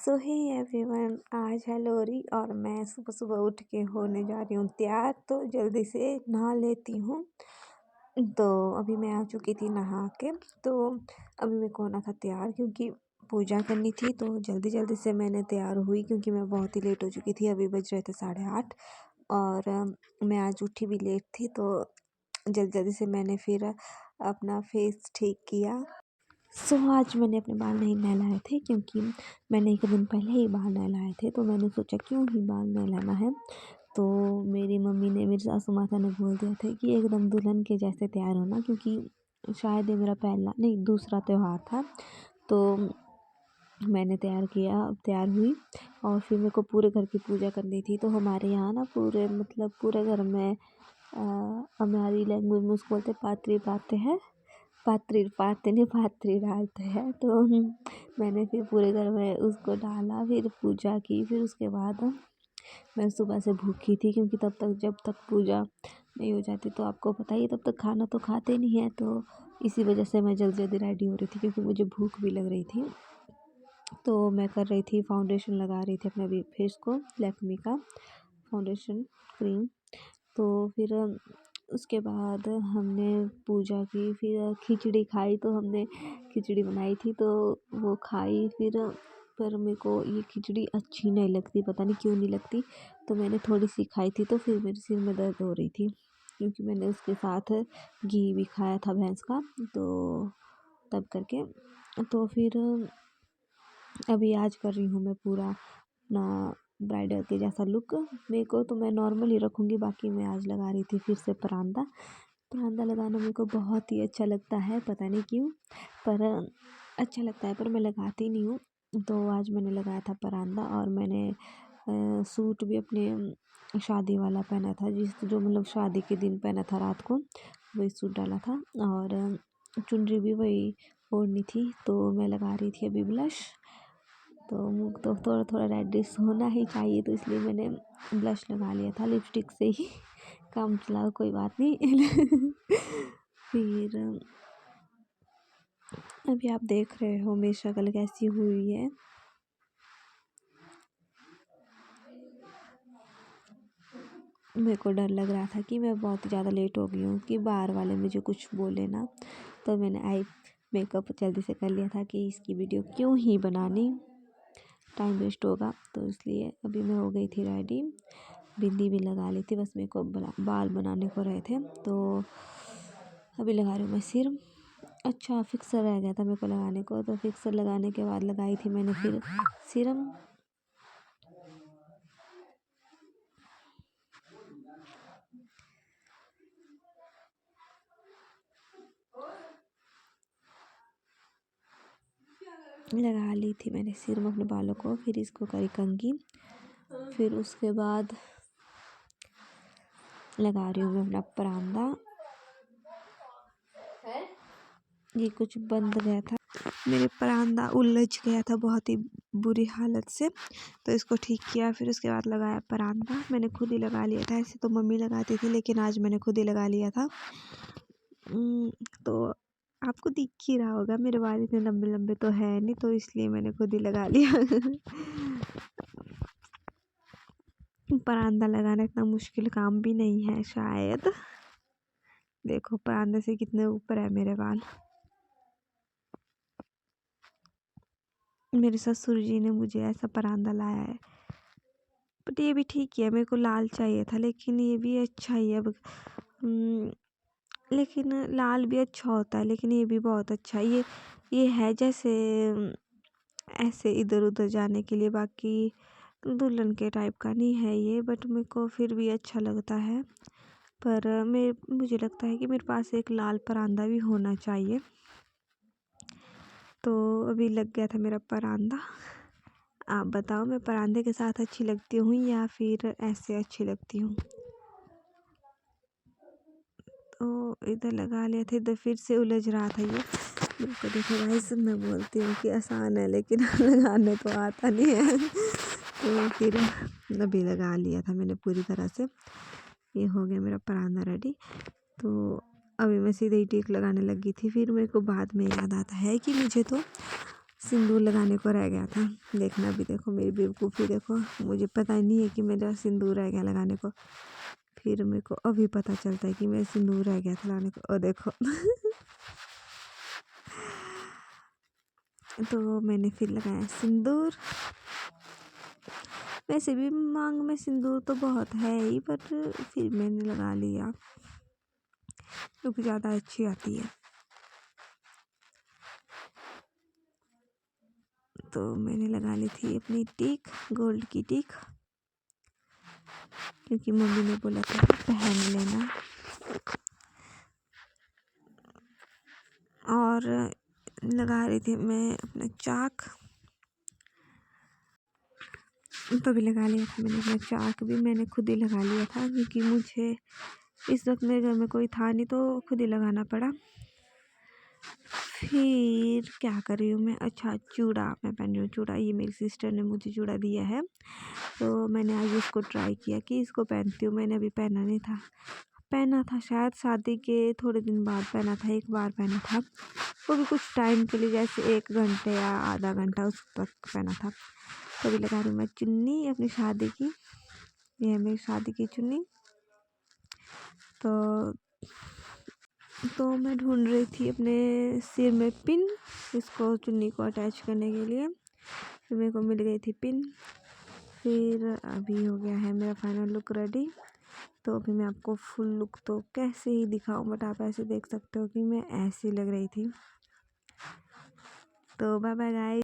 सो hey everyone, आज है लोहरी और मैं सुबह सुबह उठ के होने जा रही हूँ तैयार। तो जल्दी से नहा लेती हूँ। तो अभी मैं आ चुकी थी नहा के। तो अभी मेरे को होना था तैयार क्योंकि पूजा करनी थी। तो जल्दी जल्दी से मैंने तैयार हुई क्योंकि मैं बहुत ही लेट हो चुकी थी। अभी बज रहे थे 8:30 और मैं आज उठी भी लेट थी। तो जल्दी जल्दी से मैंने फिर अपना फेस ठीक किया। आज मैंने अपने बाल नहीं नहलाए थे क्योंकि मैंने एक दिन पहले ही बाल नहलाए थे। तो मैंने सोचा क्यों ही बाल नहलाना है। तो मेरी मम्मी ने, मेरी सासू माता ने बोल दिया था कि एकदम दुल्हन के जैसे तैयार होना, क्योंकि शायद ये मेरा पहला नहीं दूसरा त्यौहार था। तो मैंने तैयार हुई और फिर मेरे को पूरे घर की पूजा करनी थी। तो हमारे यहाँ ना पूरे घर में हमारी लैंग्वेज में उसको बोलते पात्री पाते हैं, पात्री डालते हैं। तो मैंने फिर पूरे घर में उसको डाला, फिर पूजा की। फिर उसके बाद मैं सुबह से भूखी थी क्योंकि जब तक पूजा नहीं हो जाती तो आपको पता ही, तब तक खाना तो खाते नहीं है। तो इसी वजह से मैं जल्दी जल्दी रेडी हो रही थी क्योंकि मुझे भूख भी लग रही थी। तो मैं कर रही थी फाउंडेशन लगा रही थी अपने फेस को, लैक्मे का फाउंडेशन क्रीम। तो फिर उसके बाद हमने पूजा की, फिर खिचड़ी खाई। तो हमने खिचड़ी बनाई थी तो वो खाई। फिर पर मेरे को ये खिचड़ी अच्छी नहीं लगती, पता नहीं क्यों नहीं लगती। तो मैंने थोड़ी सी खाई थी तो फिर मेरे सिर में दर्द हो रही थी क्योंकि मैंने उसके साथ घी भी खाया था भैंस का। तो तब करके तो फिर अभी आज कर रही हूँ मैं पूरा अपना ब्राइडल के जैसा लुक। मेरे को तो मैं नॉर्मल ही रखूँगी, बाकी मैं आज लगा रही थी फिर से परांदा लगाना मेरे को बहुत ही अच्छा लगता है, पता नहीं क्यों, पर अच्छा लगता है, पर मैं लगाती नहीं हूँ। तो आज मैंने लगाया था परांदा और मैंने सूट भी अपने शादी वाला पहना था, जो मतलब शादी के दिन पहना था रात को, वही सूट डाला था। और चुनरी भी वही ओढ़नी थी। तो मैं लगा रही थी अभी ब्लश। तो मुँह तो थोड़ा थोड़ा रेडिश होना ही चाहिए, तो इसलिए मैंने ब्लश लगा लिया था लिपस्टिक से ही। काम चलाओ, कोई बात नहीं। फिर अभी आप देख रहे हो मेरी शक्ल कैसी हुई है। मेरे को डर लग रहा था कि मैं बहुत ज़्यादा लेट हो गई हूँ कि बाहर वाले मुझे कुछ बोले ना। तो मैंने आई मेकअप जल्दी से कर लिया था कि इसकी वीडियो क्यों ही बनानी, टाइम वेस्ट होगा। तो इसलिए अभी मैं हो गई थी रेडी, बिंदी भी लगा ली थी, बस मेरे को बाल बनाने को रहे थे। तो अभी लगा रही हूँ मैं सिर। अच्छा, फिक्सर रह गया था मेरे को लगाने को, तो फिक्सर लगाने के बाद लगाई थी मैंने फिर सीरम। लगा ली थी मैंने सिर में अपने बालों को, फिर इसको करी कंघी। फिर उसके बाद लगा रही हूँ मैं अपना परांदा। ये कुछ बंद गया था, मेरे परांदा उलझ गया था बहुत ही बुरी हालत से, तो इसको ठीक किया। फिर उसके बाद लगाया परांदा, मैंने खुद ही लगा लिया था। ऐसे तो मम्मी लगाती थी लेकिन आज मैंने खुद ही लगा लिया था। तो आपको दिख ही रहा होगा मेरे बाल इतने लंबे लंबे तो है नहीं, तो इसलिए मैंने खुद ही लगा लिया। परांदा लगाना इतना मुश्किल काम भी नहीं है शायद। देखो परांदे से कितने ऊपर है मेरे बाल। मेरे ससुर जी ने मुझे ऐसा परांदा लाया है, बट ये भी ठीक है। मेरे को लाल चाहिए था लेकिन ये भी अच्छा ही है। लेकिन लाल भी अच्छा होता है, लेकिन ये भी बहुत अच्छा है। ये है जैसे ऐसे इधर उधर जाने के लिए, बाकी दुल्हन के टाइप का नहीं है ये, बट मेरे को फिर भी अच्छा लगता है। पर मुझे लगता है कि मेरे पास एक लाल परांदा भी होना चाहिए। तो अभी लग गया था मेरा परांदा। आप बताओ, मैं परांदे के साथ अच्छी लगती हूँ या फिर ऐसे अच्छी लगती हूँ? तो इधर लगा लिया था, इधर फिर से उलझ रहा था ये। बिल्कुल देखो गाइस, मैं बोलती हूँ कि आसान है लेकिन लगाने तो आता नहीं है। तो फिर अभी लगा लिया था मैंने पूरी तरह से। ये हो गया मेरा परांदा रेडी। तो अभी मैं सीधे ही टिक लगाने लगी थी। फिर मेरे को बाद में याद आता है कि मुझे तो सिंदूर लगाने को रह गया था। देखना भी, देखो मेरी बेवकूफ़ी देखो, मुझे पता ही नहीं है कि मेरा सिंदूर रह गया लगाने को। फिर मेरे को अभी पता चलता है कि मेरा सिंदूर रह गया था लगाने को। और देखो तो मैंने फिर लगाया सिंदूर। वैसे भी मांग में सिंदूर तो बहुत है ही, बट फिर मैंने लगा लिया क्योंकि ज़्यादा अच्छी आती है। तो मैंने लगा ली थी अपनी टीक, गोल्ड की टीक, क्योंकि मम्मी ने बोला था कि पहन लेना। और लगा रही थी मैं अपना चाक, तो भी लगा लिया था मैंने। अपना चाक भी मैंने खुद ही लगा लिया था, क्योंकि मुझे इस वक्त मेरे घर में कोई था नहीं, तो खुद ही लगाना पड़ा। फिर क्या कर रही हूँ मैं, अच्छा चूड़ा मैं पहन रही हूँ। चूड़ा ये मेरी सिस्टर ने मुझे चूड़ा दिया है, तो मैंने आज इसको ट्राई किया कि इसको पहनती हूँ। मैंने अभी पहना नहीं था, पहना था शायद शादी के थोड़े दिन बाद पहना था, एक बार पहना था, वो भी कुछ टाइम के लिए, जैसे 1 घंटे या आधा घंटा उस तक पहना था। तो अभी लगा रही हूँ मैं चुन्नी अपनी शादी की। ये है मेरी शादी की चुन्नी। तो मैं ढूंढ रही थी अपने सिर में पिन, इसको चुन्नी को अटैच करने के लिए। फिर मेरे को मिल गई थी पिन। फिर अभी हो गया है मेरा फाइनल लुक रेडी। तो अभी मैं आपको फुल लुक तो कैसे ही दिखाऊं, बट आप ऐसे देख सकते हो कि मैं ऐसी लग रही थी। तो बाय बाय गाइस।